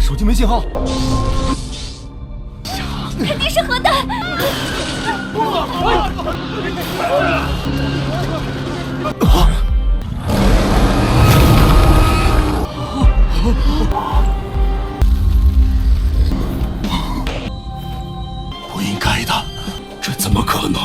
手机没信号。肯定是核弹！不应该的，这怎么可能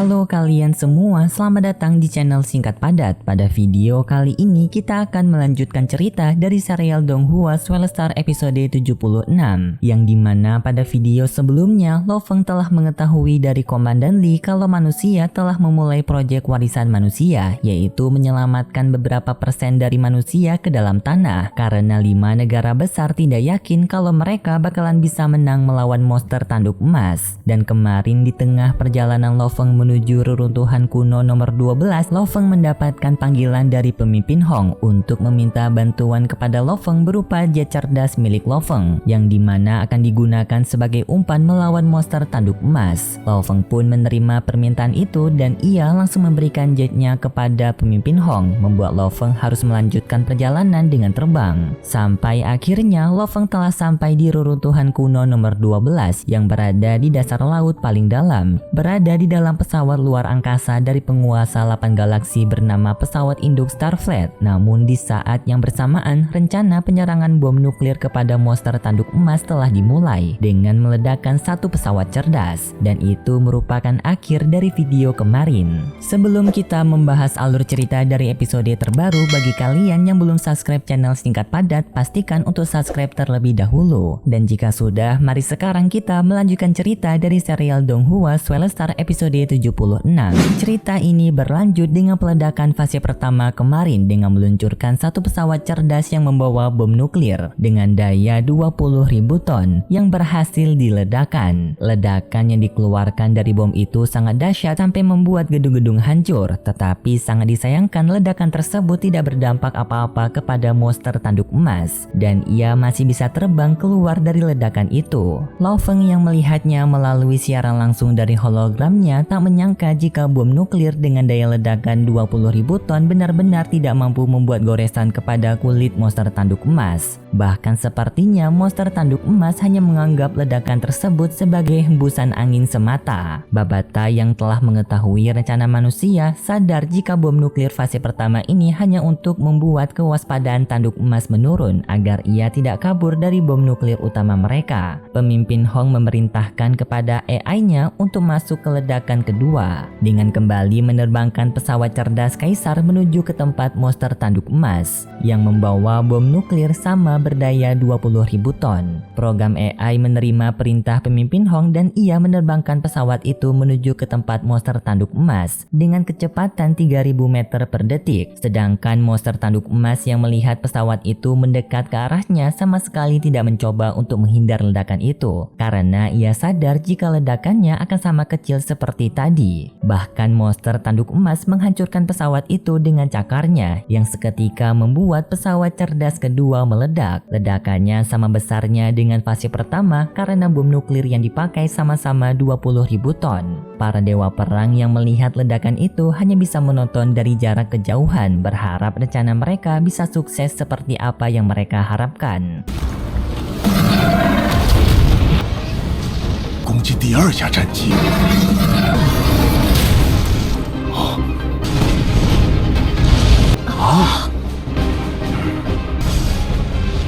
？Halo kalian semua, selamat datang di channel Singkat Padat. Pada video kali ini kita akan melanjutkan cerita dari serial Donghua Swellstar episode 76, yang dimana pada video sebelumnya Lo Feng telah mengetahui dari Komandan Lee kalau manusia telah memulai proyek warisan manusia, yaitu menyelamatkan beberapa persen dari manusia ke dalam tanah, karena 5 negara besar tidak yakin kalau mereka bakalan bisa menang melawan monster tanduk emas. Dan kemarin di tengah perjalanan Lo Feng menuju reruntuhan kuno nomor 12, Lo Feng mendapatkan panggilan dari pemimpin Hong untuk meminta bantuan kepada Lo Feng berupa jet cerdas milik Lo Feng, yang dimana akan digunakan sebagai umpan melawan monster tanduk emas. Lo Feng pun menerima permintaan itu dan ia langsung memberikan jetnya kepada pemimpin Hong, membuat Lo Feng harus melanjutkan perjalanan dengan terbang. Sampai akhirnya Lo Feng telah sampai di reruntuhan kuno nomor 12 yang berada di dasar laut paling dalam, berada di dalam pesawat luar angkasa dari penguasa 8 galaksi bernama pesawat induk Starfleet. Namun di saat yang bersamaan, rencana penyerangan bom nuklir kepada monster tanduk emas telah dimulai dengan meledakkan satu pesawat cerdas, dan itu merupakan akhir dari video kemarin. Sebelum kita membahas alur cerita dari episode terbaru, bagi kalian yang belum subscribe channel Singkat Padat, pastikan untuk subscribe terlebih dahulu. Dan jika sudah, mari sekarang kita melanjutkan cerita dari serial Donghua Swellstar episode 76. Cerita ini berlanjut dengan peledakan fase pertama kemarin dengan meluncurkan satu pesawat cerdas yang membawa bom nuklir dengan daya 20.000 ton yang berhasil diledakkan. Ledakan yang dikeluarkan dari bom itu sangat dahsyat sampai membuat gedung-gedung hancur, tetapi sangat disayangkan ledakan tersebut tidak berdampak apa-apa kepada monster tanduk emas dan ia masih bisa terbang keluar dari ledakan itu. Lo Feng yang melihatnya melalui siaran langsung dari hologramnya tak menyangka jika bom nuklir dengan daya ledakan 20.000 ton benar-benar tidak mampu membuat goresan kepada kulit monster tanduk emas. Bahkan sepertinya monster tanduk emas hanya menganggap ledakan tersebut sebagai hembusan angin semata. Babata yang telah mengetahui rencana manusia sadar jika bom nuklir fase pertama ini hanya untuk membuat kewaspadaan tanduk emas menurun agar ia tidak kabur dari bom nuklir utama mereka. Pemimpin Hong memerintahkan kepada AI-nya untuk masuk ke ledakan kedua dengan kembali menerbangkan pesawat cerdas Kaisar menuju ke tempat monster tanduk emas yang membawa bom nuklir sama berdaya 20.000 ton. Program AI menerima perintah pemimpin Hong dan ia menerbangkan pesawat itu menuju ke tempat monster tanduk emas dengan kecepatan 3.000 meter per detik. Sedangkan monster tanduk emas yang melihat pesawat itu mendekat ke arahnya sama sekali tidak mencoba untuk menghindar ledakan itu karena ia sadar jika ledakannya akan sama kecil seperti tadi. Bahkan monster tanduk emas menghancurkan pesawat itu dengan cakarnya yang seketika membuat pesawat cerdas kedua meledak. Ledakannya sama besarnya dengan fase pertama karena bom nuklir yang dipakai sama-sama 20.000 ton. Para dewa perang yang melihat ledakan itu hanya bisa menonton dari jarak kejauhan, berharap rencana mereka bisa sukses seperti apa yang mereka harapkan. 攻击第2架战机。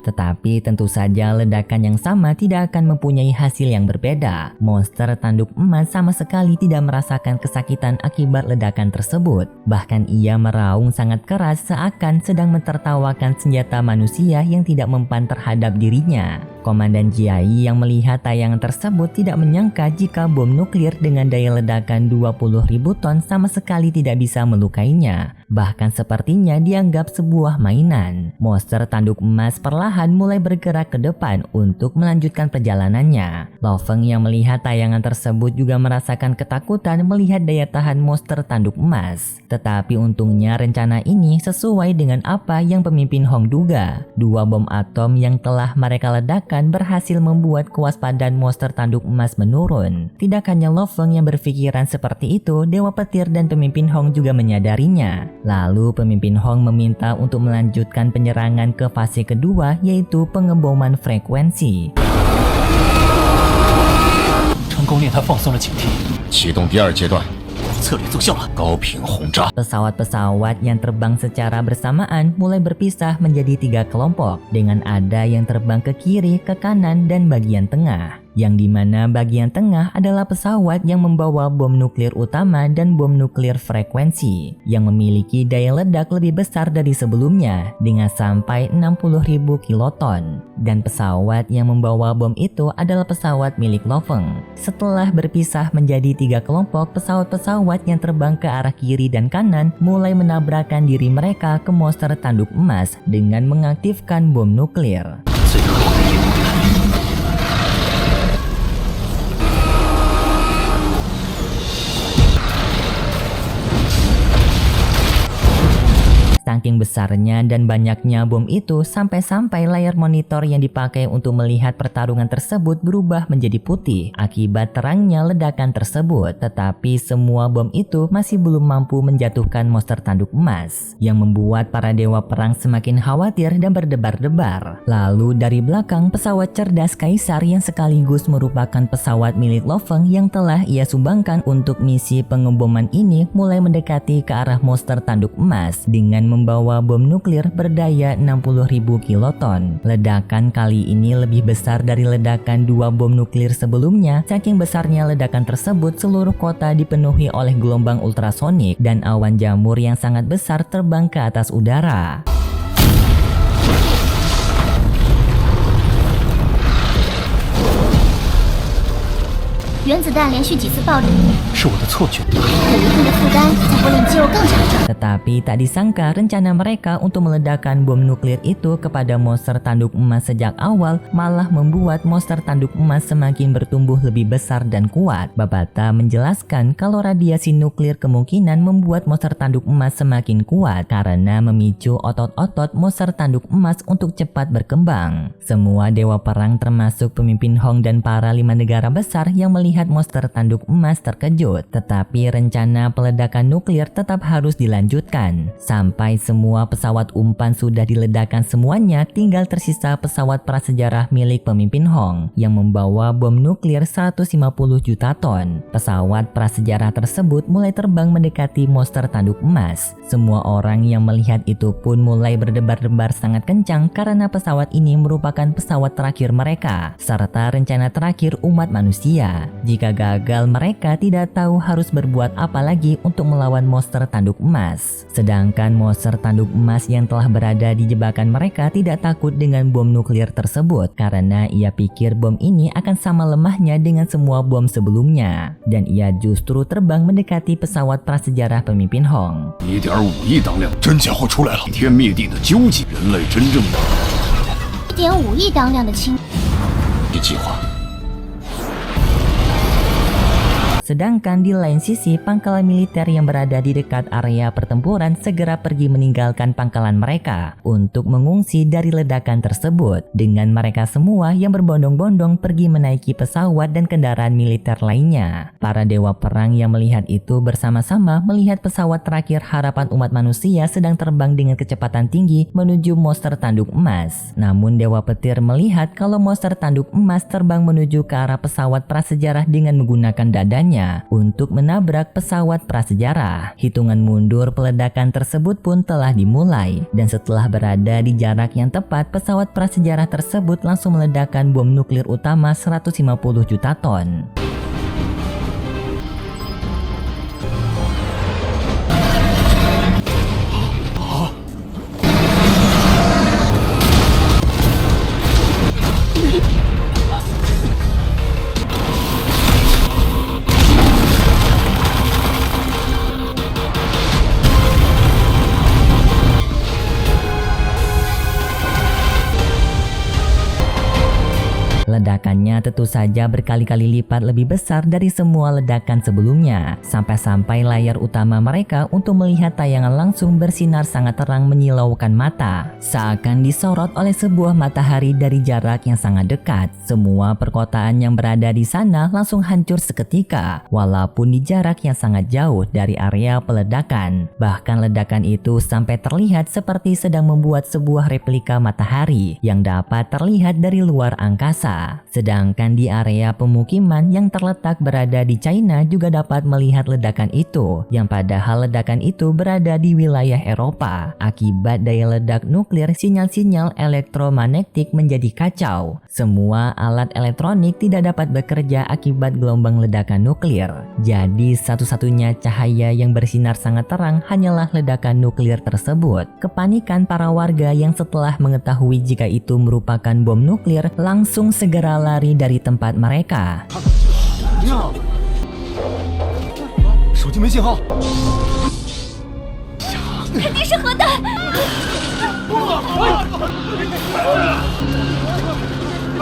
Tetapi tentu saja ledakan yang sama tidak akan mempunyai hasil yang berbeda. Monster tanduk emas sama sekali tidak merasakan kesakitan akibat ledakan tersebut. Bahkan ia meraung sangat keras seakan sedang mentertawakan senjata manusia yang tidak mempan terhadap dirinya. Komandan Jiai yang melihat tayangan tersebut tidak menyangka jika bom nuklir dengan daya ledakan 20.000 ton sama sekali tidak bisa melukainya. Bahkan sepertinya dianggap sebuah mainan. Monster tanduk emas perlahan perlahan mulai bergerak ke depan untuk melanjutkan perjalanannya. Lo Feng yang melihat tayangan tersebut juga merasakan ketakutan melihat daya tahan monster tanduk emas. Tetapi untungnya rencana ini sesuai dengan apa yang pemimpin Hong duga. 2 bom atom yang telah mereka ledakan berhasil membuat kewaspadaan monster tanduk emas menurun. Tidak hanya Lo Feng yang berpikiran seperti itu, Dewa Petir dan pemimpin Hong juga menyadarinya. Lalu pemimpin Hong meminta untuk melanjutkan penyerangan ke fase kedua, yaitu pengeboman frekuensi. 成功令他放松了警惕，启动第2阶段，策略奏效了。高频轰炸。 Pesawat-pesawat yang terbang secara bersamaan mulai berpisah menjadi 3 kelompok, dengan ada yang terbang ke kiri, ke kanan, dan bagian tengah. Yang dimana bagian tengah adalah pesawat yang membawa bom nuklir utama dan bom nuklir frekuensi yang memiliki daya ledak lebih besar dari sebelumnya dengan sampai 60.000 kiloton. Dan pesawat yang membawa bom itu adalah pesawat milik Lo Feng. Setelah berpisah menjadi 3 kelompok, pesawat-pesawat yang terbang ke arah kiri dan kanan mulai menabrakkan diri mereka ke monster tanduk emas dengan mengaktifkan bom nuklir. 最后的一幕。 Saking besarnya dan banyaknya bom itu sampai-sampai layar monitor yang dipakai untuk melihat pertarungan tersebut berubah menjadi putih akibat terangnya ledakan tersebut. Tetapi semua bom itu masih belum mampu menjatuhkan monster tanduk emas yang membuat para dewa perang semakin khawatir dan berdebar-debar. Lalu dari belakang pesawat cerdas Kaisar yang sekaligus merupakan pesawat milik Lo Feng yang telah ia sumbangkan untuk misi pengeboman ini mulai mendekati ke arah monster tanduk emas dengan membawa bom nuklir berdaya 60.000 kiloton. Ledakan kali ini lebih besar dari ledakan 2 bom nuklir sebelumnya. Saking besarnya ledakan tersebut, seluruh kota dipenuhi oleh gelombang ultrasonik dan awan jamur yang sangat besar terbang ke atas udara. 原子弹连续几次爆炸，是我的错觉。有一定的负担才会令肌肉更强壮。 Tetapi tak disangka rencana mereka untuk meledakkan bom nuklir itu kepada monster tanduk emas sejak awal malah membuat monster tanduk emas semakin bertumbuh lebih besar dan kuat. Babata menjelaskan kalau radiasi nuklir kemungkinan membuat monster tanduk emas semakin kuat karena memicu otot-otot monster tanduk emas untuk cepat berkembang. Semua dewa perang termasuk pemimpin Hong dan para 5 negara besar yang melihat monster tanduk emas terkejut. Tetapi rencana peledakan nuklir tetap harus dilanjutkan. Sampai semua pesawat umpan sudah diledakkan semuanya, tinggal tersisa pesawat prasejarah milik pemimpin Hong yang membawa bom nuklir 150 juta ton. Pesawat prasejarah tersebut mulai terbang mendekati monster tanduk emas. Semua orang yang melihat itu pun mulai berdebar-debar sangat kencang karena pesawat ini merupakan pesawat terakhir mereka serta rencana terakhir umat manusia. Jika gagal, mereka tidak tahu harus berbuat apa lagi untuk melawan monster tanduk emas. Sedangkan monster tanduk emas yang telah berada di jebakan mereka tidak takut dengan bom nuklir tersebut karena ia pikir bom ini akan sama lemahnya dengan semua bom sebelumnya. Dan ia justru terbang mendekati pesawat prasejarah pemimpin Hong. 1.5亿当量，真家伙出来了！毁天灭地的究极，人类真正的1.5亿当量的氢。计划。 Sedangkan di lain sisi, pangkalan militer yang berada di dekat area pertempuran segera pergi meninggalkan pangkalan mereka untuk mengungsi dari ledakan tersebut. Dengan mereka semua yang berbondong-bondong pergi menaiki pesawat dan kendaraan militer lainnya. Para dewa perang yang melihat itu bersama-sama melihat pesawat terakhir harapan umat manusia sedang terbang dengan kecepatan tinggi menuju monster tanduk emas. Namun dewa petir melihat kalau monster tanduk emas terbang menuju ke arah pesawat prasejarah dengan menggunakan dadanya untuk menabrak pesawat prasejarah. Hitungan mundur peledakan tersebut pun telah dimulai dan setelah berada di jarak yang tepat, pesawat prasejarah tersebut langsung meledakkan bom nuklir utama 150 juta ton. Ledakannya tentu saja berkali-kali lipat lebih besar dari semua ledakan sebelumnya, sampai-sampai layar utama mereka untuk melihat tayangan langsung bersinar sangat terang menyilaukan mata, seakan disorot oleh sebuah matahari dari jarak yang sangat dekat. Semua perkotaan yang berada di sana langsung hancur seketika, walaupun di jarak yang sangat jauh dari area peledakan. Bahkan ledakan itu sampai terlihat seperti sedang membuat sebuah replika matahari yang dapat terlihat dari luar angkasa. Sedangkan di area pemukiman yang terletak berada di China juga dapat melihat ledakan itu, yang padahal ledakan itu berada di wilayah Eropa. Akibat daya ledak nuklir, sinyal-sinyal elektromagnetik menjadi kacau. Semua alat elektronik tidak dapat bekerja akibat gelombang ledakan nuklir. Jadi satu-satunya cahaya yang bersinar sangat terang hanyalah ledakan nuklir tersebut. Kepanikan para warga yang setelah mengetahui jika itu merupakan bom nuklir langsung segera lari dari tempat mereka. 手机没信号。 肯定是核弹！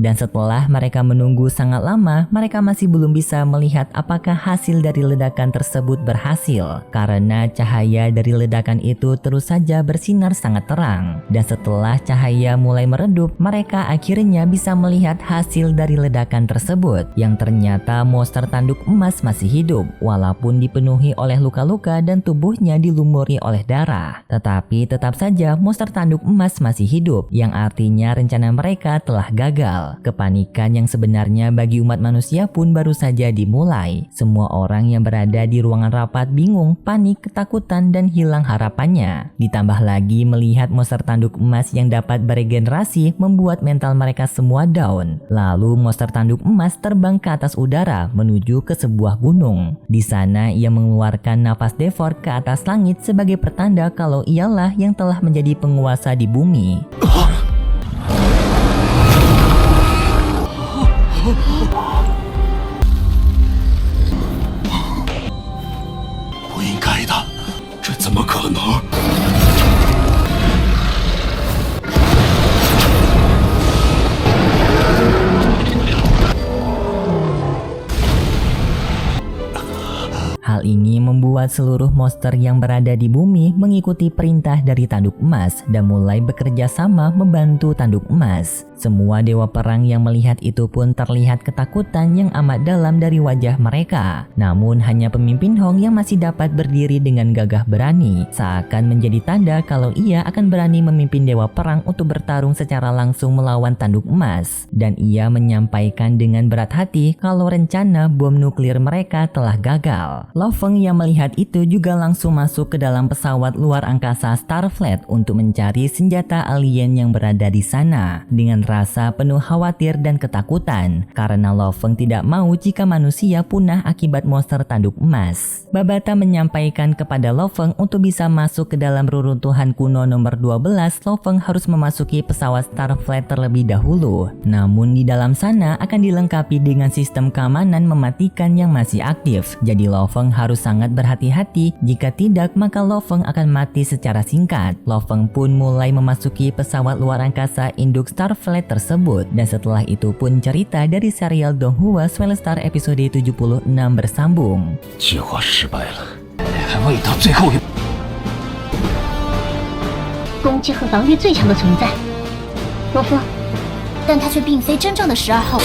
Dan setelah mereka menunggu sangat lama, mereka masih belum bisa melihat apakah hasil dari ledakan tersebut berhasil, karena cahaya dari ledakan itu terus saja bersinar sangat terang. Dan setelah cahaya mulai meredup, mereka akhirnya bisa melihat hasil dari ledakan tersebut, yang ternyata monster tanduk emas masih hidup, walaupun dipenuhi oleh luka-luka dan tubuhnya dilumuri oleh darah. Tetapi tetap saja monster tanduk emas masih hidup, yang artinya rencana mereka telah gagal. Kepanikan yang sebenarnya bagi umat manusia pun baru saja dimulai. Semua orang yang berada di ruangan rapat bingung, panik, ketakutan, dan hilang harapannya. Ditambah lagi melihat monster tanduk emas yang dapat beregenerasi membuat mental mereka semua down. Lalu monster tanduk emas terbang ke atas udara menuju ke sebuah gunung. Di sana ia mengeluarkan napas Devor ke atas langit sebagai pertanda kalau ialah yang telah menjadi penguasa di bumi. 不应该的，这怎么可能？ Hal ini membuat seluruh monster yang berada di bumi mengikuti perintah dari tanduk emas dan mulai bekerja sama membantu tanduk emas. Semua dewa perang yang melihat itu pun terlihat ketakutan yang amat dalam dari wajah mereka. Namun hanya pemimpin Hong yang masih dapat berdiri dengan gagah berani, seakan menjadi tanda kalau ia akan berani memimpin dewa perang untuk bertarung secara langsung melawan tanduk emas. Dan ia menyampaikan dengan berat hati kalau rencana bom nuklir mereka telah gagal. Lo Feng yang melihat itu juga langsung masuk ke dalam pesawat luar angkasa Starfleet untuk mencari senjata alien yang berada di sana dengan rasa penuh khawatir dan ketakutan karena Lo Feng tidak mau jika manusia punah akibat monster tanduk emas. Babata menyampaikan kepada Lo Feng untuk bisa masuk ke dalam reruntuhan kuno nomor 12, Lo Feng harus memasuki pesawat Starfleet terlebih dahulu. Namun di dalam sana akan dilengkapi dengan sistem keamanan mematikan yang masih aktif. Jadi Lo Feng harus sangat berhati-hati, jika tidak maka Lo Feng akan mati secara singkat. Lo Feng pun mulai memasuki pesawat luar angkasa induk Starfleet tersebut, dan setelah itu pun cerita dari serial Donghua Swellstar episode 76 bersambung. 计划失败了，还未到最后一步。 攻击和防御最强的存在，罗夫，但他却并非真正的12号。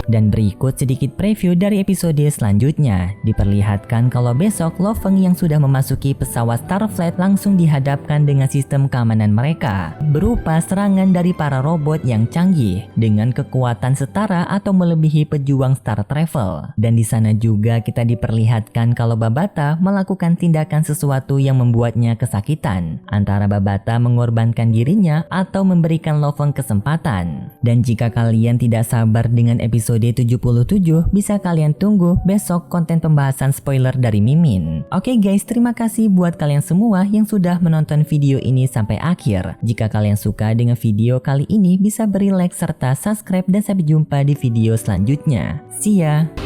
Dan berikut sedikit preview dari episode selanjutnya. Diperlihatkan kalau besok Lo Feng yang sudah memasuki pesawat Starfleet langsung dihadapkan dengan sistem keamanan mereka, berupa serangan dari para robot yang canggih dengan kekuatan setara atau melebihi pejuang Star Travel. Dan di sana juga kita diperlihatkan kalau Babata melakukan tindakan sesuatu yang membuatnya kesakitan. Antara Babata mengorbankan dirinya atau memberikan Lo Feng kesempatan. Dan jika kalian tidak sabar dengan episode 77, bisa kalian tunggu besok konten pembahasan spoiler dari Mimin. Oke guys, terima kasih buat kalian semua yang sudah menonton video ini sampai akhir. Jika kalian suka dengan video kali ini, bisa beri like serta subscribe dan sampai jumpa di video selanjutnya. See ya!